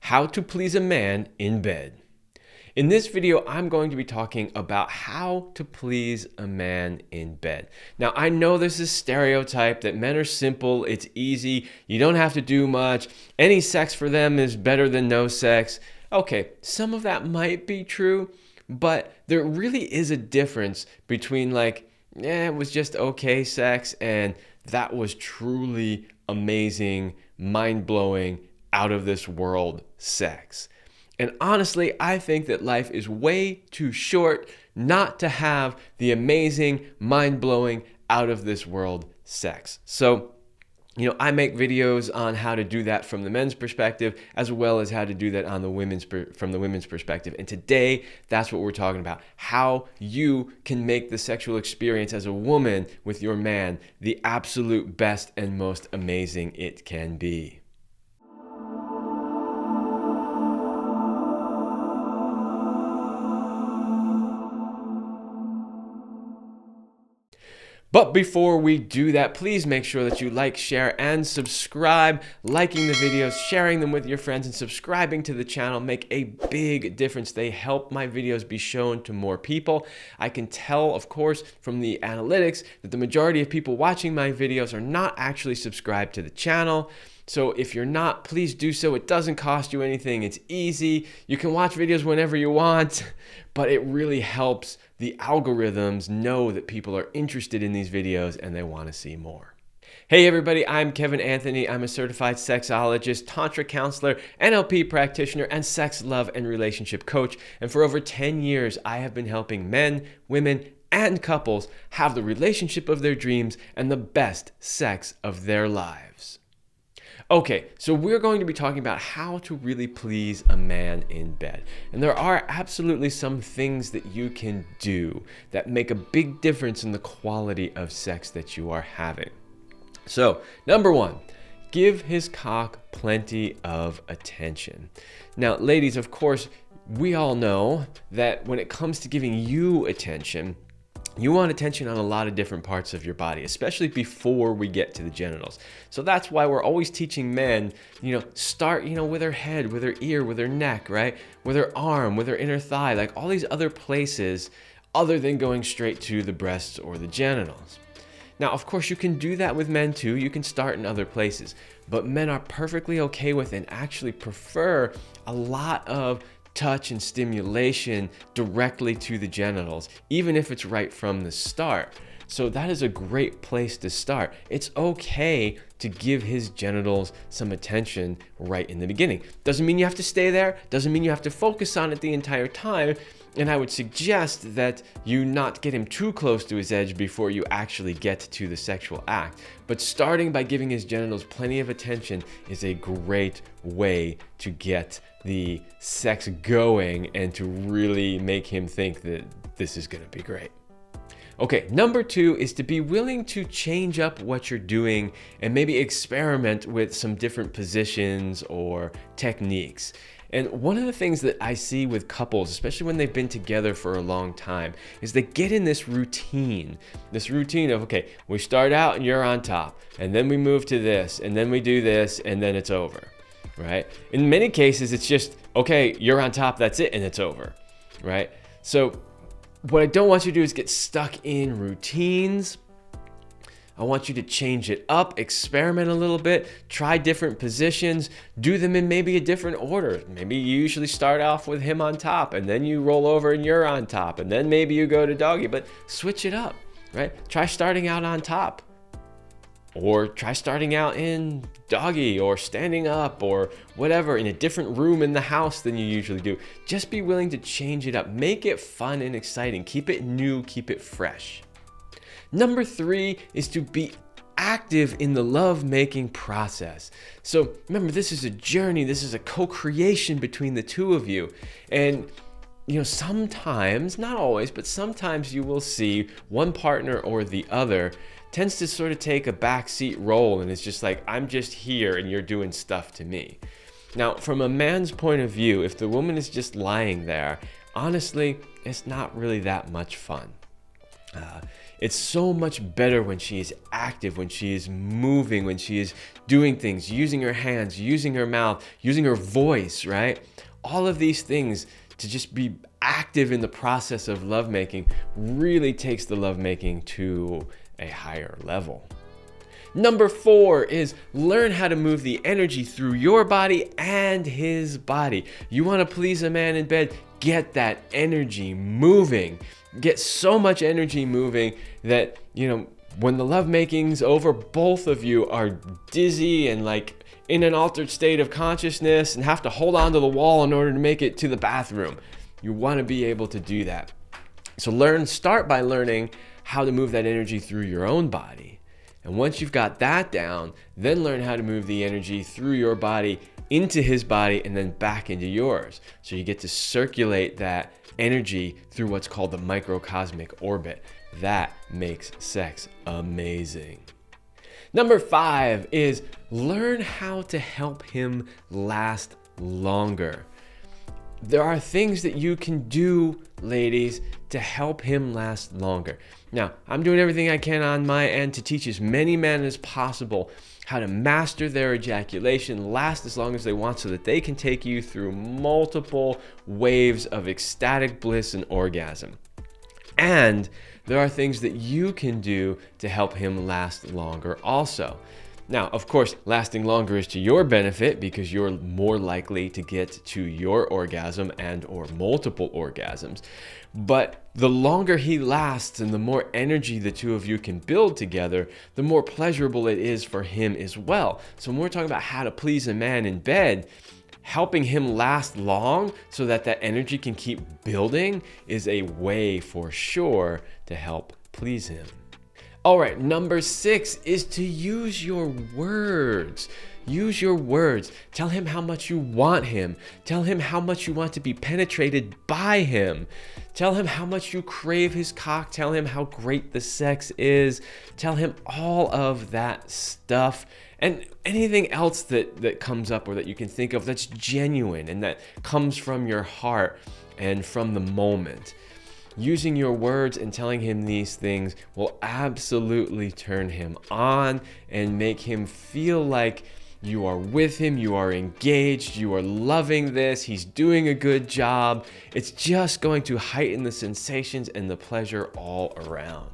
How to please a man in bed. In this video, I'm going to be talking about how to please a man in bed. Now, I know this is stereotype that men are simple, it's easy, you don't have to do much, any sex for them is better than no sex. Okay, some of that might be true, but there really is a difference between it was just okay sex and that was truly amazing, mind-blowing, out of this world sex. And honestly, I think that life is way too short not to have the amazing, mind-blowing, out of this world sex. So, I make videos on how to do that from the men's perspective, as well as how to do that on from the women's perspective. And today, that's what we're talking about. How you can make the sexual experience as a woman with your man the absolute best and most amazing it can be. But before we do that, please make sure that you like, share, and subscribe. Liking the videos, sharing them with your friends, and subscribing to the channel make a big difference. They help my videos be shown to more people. I can tell, of course, from the analytics that the majority of people watching my videos are not actually subscribed to the channel. So if you're not, please do so. It doesn't cost you anything. It's easy. You can watch videos whenever you want, but it really helps the algorithms know that people are interested in these videos and they want to see more. Hey everybody, I'm Kevin Anthony. I'm a certified sexologist, Tantra Counselor, NLP Practitioner, and sex, love, and relationship coach. And for over 10 years, I have been helping men, women, and couples have the relationship of their dreams and the best sex of their lives. Okay, so we're going to be talking about how to really please a man in bed. And there are absolutely some things that you can do that make a big difference in the quality of sex that you are having. So, number one, give his cock plenty of attention. Now, ladies, of course, we all know that when it comes to giving you attention, you want attention on a lot of different parts of your body, especially before we get to the genitals. So that's why we're always teaching men, start, with their head, with their ear, with their neck, right? With their arm, with their inner thigh, like all these other places other than going straight to the breasts or the genitals. Now, of course, you can do that with men too. You can start in other places, but men are perfectly okay with and actually prefer a lot of touch and stimulation directly to the genitals, even if it's right from the start. So that is a great place to start. It's okay to give his genitals some attention right in the beginning. Doesn't mean you have to stay there, doesn't mean you have to focus on it the entire time. And I would suggest that you not get him too close to his edge before you actually get to the sexual act. But starting by giving his genitals plenty of attention is a great way to get the sex going and to really make him think that this is going to be great. Okay, number two is to be willing to change up what you're doing and maybe experiment with some different positions or techniques. And one of the things that I see with couples, especially when they've been together for a long time, is they get in this routine of, okay, we start out and you're on top, and then we move to this, and then we do this, and then it's over, right? In many cases, it's just, okay, you're on top, that's it, and it's over, right? So what I don't want you to do is get stuck in routines. I want you to change it up, experiment a little bit, try different positions, do them in maybe a different order. Maybe you usually start off with him on top, and then you roll over and you're on top, and then maybe you go to doggy, but switch it up, right? Try starting out on top, or try starting out in doggy, or standing up, or whatever, in a different room in the house than you usually do. Just be willing to change it up. Make it fun and exciting. Keep it new, keep it fresh. Number three is to be active in the love-making process. So remember, this is a journey. This is a co-creation between the two of you. And sometimes, not always, but sometimes you will see one partner or the other tends to sort of take a backseat role, and it's just like, I'm just here and you're doing stuff to me. Now, from a man's point of view, if the woman is just lying there, honestly, it's not really that much fun. It's so much better when she is active, when she is moving, when she is doing things, using her hands, using her mouth, using her voice, right? All of these things to just be active in the process of lovemaking really takes the lovemaking to a higher level. Number 4 is learn how to move the energy through your body and his body. You want to please a man in bed, get that energy moving. Get so much energy moving that, when the lovemaking's over, both of you are dizzy and like in an altered state of consciousness and have to hold on to the wall in order to make it to the bathroom. You want to be able to do that. So start by learning how to move that energy through your own body. And once you've got that down, then learn how to move the energy through your body into his body and then back into yours. So you get to circulate that energy through what's called the microcosmic orbit. That makes sex amazing. Number 5 is learn how to help him last longer. There are things that you can do, ladies, to help him last longer. Now, I'm doing everything I can on my end to teach as many men as possible how to master their ejaculation, last as long as they want, so that they can take you through multiple waves of ecstatic bliss and orgasm. And there are things that you can do to help him last longer also. Now, of course, lasting longer is to your benefit because you're more likely to get to your orgasm and or multiple orgasms. But the longer he lasts and the more energy the two of you can build together, the more pleasurable it is for him as well. So when we're talking about how to please a man in bed, helping him last long so that that energy can keep building is a way for sure to help please him. All right, number 6 is to use your words. Use your words. Tell him how much you want him. Tell him how much you want to be penetrated by him. Tell him how much you crave his cock. Tell him how great the sex is. Tell him all of that stuff. And anything else that comes up or that you can think of that's genuine and that comes from your heart and from the moment. Using your words and telling him these things will absolutely turn him on and make him feel like you are with him, you are engaged, you are loving this, he's doing a good job. It's just going to heighten the sensations and the pleasure all around.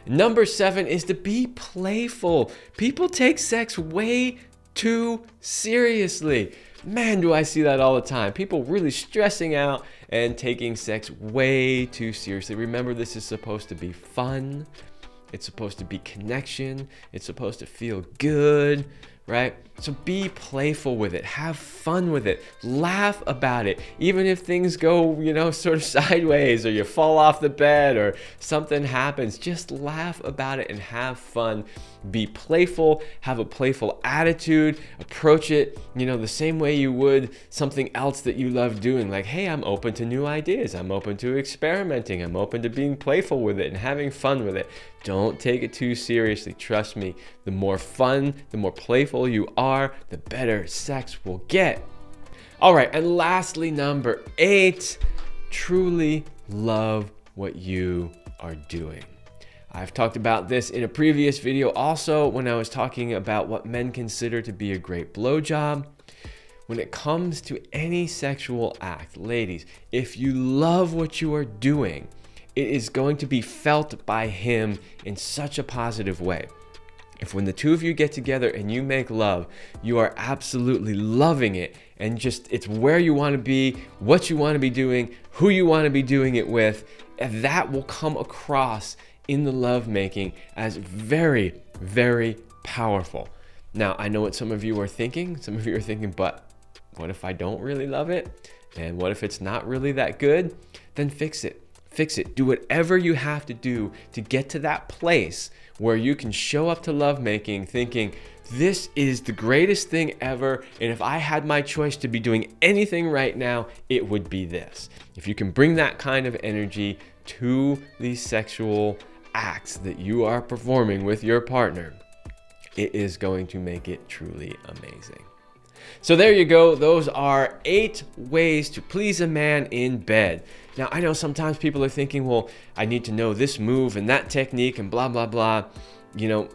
Number 7 is to be playful. People take sex way too seriously. Man, do I see that all the time. People really stressing out and taking sex way too seriously. Remember, this is supposed to be fun. It's supposed to be connection. It's supposed to feel good, right? So be playful with it. Have fun with it. Laugh about it. Even if things go, sort of sideways or you fall off the bed or something happens, just laugh about it and have fun. Be playful. Have a playful attitude. Approach it, the same way you would something else that you love doing. Like, hey, I'm open to new ideas. I'm open to experimenting. I'm open to being playful with it and having fun with it. Don't take it too seriously. Trust me, the more fun, the more playful you are, the better sex will get. All right, and lastly, number 8, truly love what you are doing. I've talked about this in a previous video also when I was talking about what men consider to be a great blowjob. When it comes to any sexual act, ladies, if you love what you are doing, it is going to be felt by him in such a positive way. If when the two of you get together and you make love, you are absolutely loving it and just it's where you want to be, what you want to be doing, who you want to be doing it with, and that will come across in the lovemaking as very, very powerful. Now, I know what some of you are thinking. Some of you are thinking, but what if I don't really love it? And what if it's not really that good? Then fix it. Fix it. Do whatever you have to do to get to that place where you can show up to lovemaking thinking, this is the greatest thing ever, and if I had my choice to be doing anything right now, it would be this. If you can bring that kind of energy to these sexual acts that you are performing with your partner, it is going to make it truly amazing. So there you go. Those are 8 ways to please a man in bed. Now, I know sometimes people are thinking, well, I need to know this move and that technique and blah, blah, blah. You know,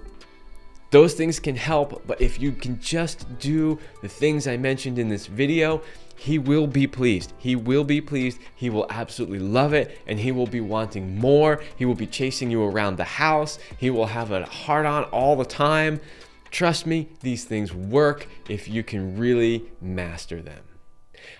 those things can help, but if you can just do the things I mentioned in this video, he will be pleased. He will be pleased. He will absolutely love it, and he will be wanting more. He will be chasing you around the house. He will have a heart on all the time. Trust me, these things work if you can really master them.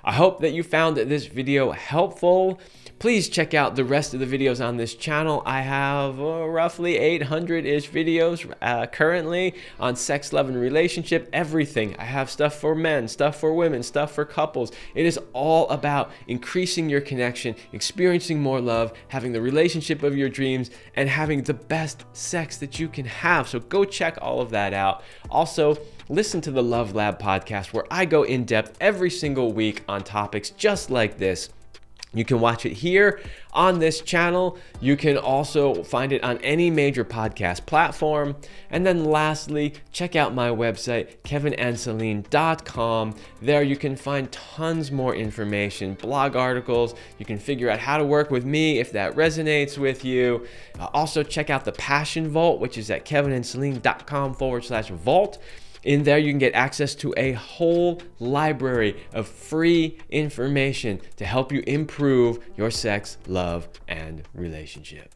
I hope that you found this video helpful. Please check out the rest of the videos on this channel. I have roughly 800-ish videos currently on sex, love, and relationship, everything. I have stuff for men, stuff for women, stuff for couples. It is all about increasing your connection, experiencing more love, having the relationship of your dreams, and having the best sex that you can have. So go check all of that out. Also, listen to the Love Lab podcast, where I go in depth every single week on topics just like this. You can watch it here on this channel. You can also find it on any major podcast platform. And then lastly, check out my website, kevinandceline.com. There you can find tons more information, blog articles. You can figure out how to work with me if that resonates with you. Also check out the Passion Vault, which is at kevinandceline.com/vault. In there, you can get access to a whole library of free information to help you improve your sex, love, and relationship.